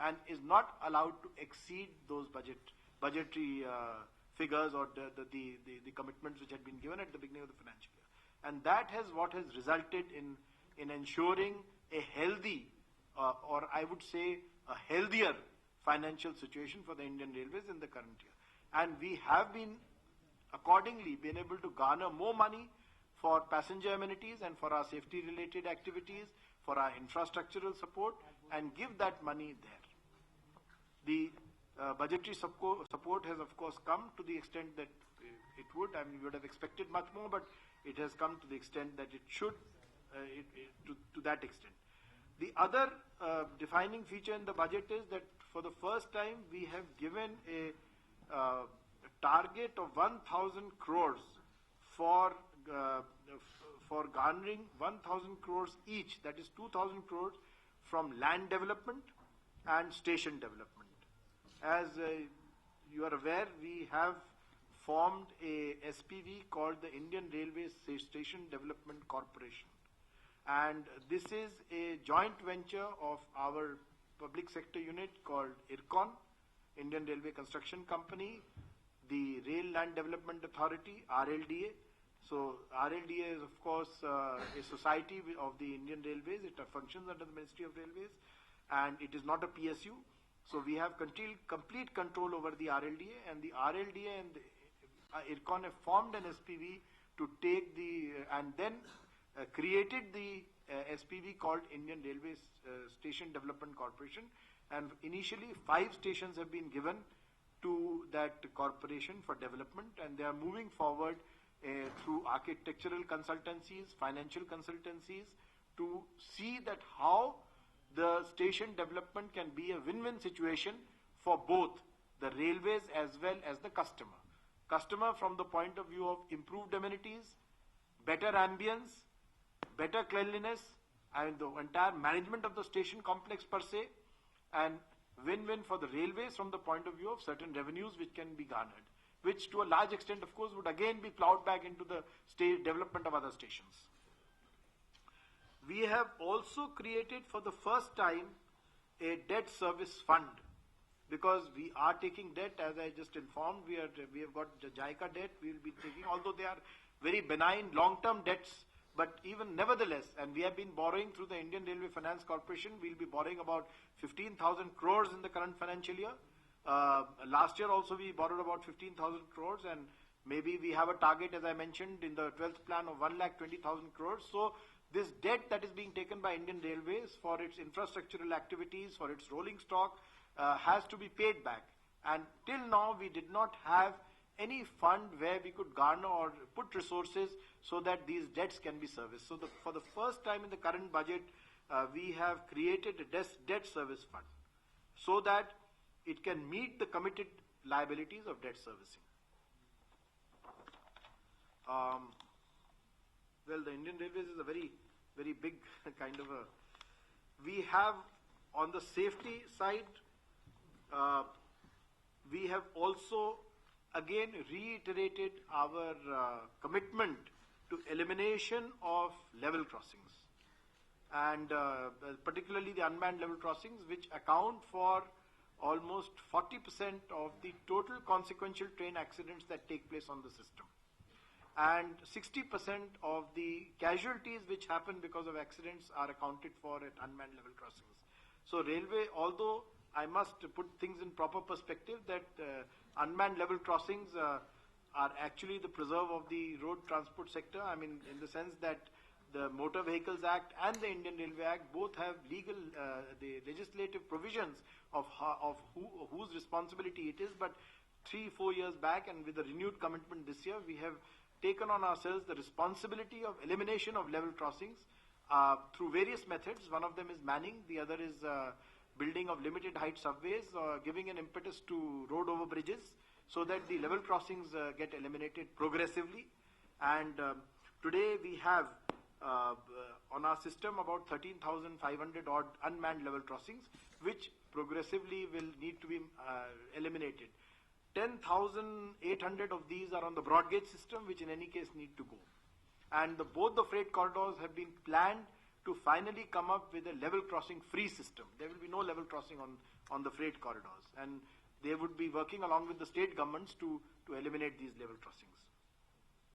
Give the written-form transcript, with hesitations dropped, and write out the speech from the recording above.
and is not allowed to exceed those budgetary figures or the commitments which had been given at the beginning of the financial year. And that has what has resulted in ensuring a healthy, or I would say a healthier financial situation for the Indian Railways in the current year. And we have accordingly been able to garner more money for passenger amenities and for our safety related activities, for our infrastructural support, and give that money there. The budgetary support has of course come to the extent that it would. I mean, we would have expected much more, but it has come to the extent that it should, to that extent. The other defining feature in the budget is that for the first time we have given a target of 1,000 crores for garnering 1,000 crores each, that is 2,000 crores from land development and station development. As you are aware, we have formed a SPV called the Indian Railways Station Development Corporation. And this is a joint venture of our public sector unit called IRCON, Indian Railway Construction Company, the Rail Land Development Authority, RLDA. So RLDA is of course a society of the Indian Railways. It functions under the Ministry of Railways and it is not a PSU. So we have complete control over the RLDA, and the RLDA and the IRCON have formed an SPV to take and then created the SPV called Indian Railways Station Development Corporation, and initially 5 stations have been given to that corporation for development, and they are moving forward through architectural consultancies, financial consultancies, to see that how the station development can be a win-win situation for both the railways as well as the customer. Customer from the point of view of improved amenities, better ambience, better cleanliness, and the entire management of the station complex per se, and win-win for the railways from the point of view of certain revenues which can be garnered, which to a large extent of course would again be plowed back into the development of other stations. We have also created for the first time a debt service fund, because we are taking debt, as I just informed. We have got the JICA debt we will be taking, although they are very benign long-term debts, but even nevertheless, and we have been borrowing through the Indian Railway Finance Corporation. We will be borrowing about 15,000 crores in the current financial year. Last year also we borrowed about 15,000 crores, and maybe we have a target, as I mentioned, in the 12th plan of 1,20,000 crores. So this debt that is being taken by Indian Railways for its infrastructural activities, for its rolling stock, has to be paid back. And till now we did not have any fund where we could garner or put resources so that these debts can be serviced. So for the first time in the current budget, we have created a debt service fund so that it can meet the committed liabilities of debt servicing. Well, the Indian Railways is a very, very big kind of a... We have on the safety side, we have also again reiterated our commitment to elimination of level crossings, and particularly the unmanned level crossings, which account for almost 40% of the total consequential train accidents that take place on the system, and 60% of the casualties which happen because of accidents are accounted for at unmanned level crossings. So railway, although I must put things in proper perspective, that unmanned level crossings are actually the preserve of the road transport sector. I mean, in the sense that the Motor Vehicles Act and the Indian Railway Act both have the legislative provisions of whose responsibility it is. But 3-4 years back, and with a renewed commitment this year, we have taken on ourselves the responsibility of elimination of level crossings through various methods. One of them is manning, the other is building of limited height subways, giving an impetus to road over bridges so that the level crossings get eliminated progressively. And today we have on our system about 13,500 odd unmanned level crossings, which progressively will need to be eliminated. 10,800 of these are on the broad gauge system, which in any case need to go. And both the freight corridors have been planned to finally come up with a level crossing free system. There will be no level crossing on the freight corridors, and they would be working along with the state governments to eliminate these level crossings.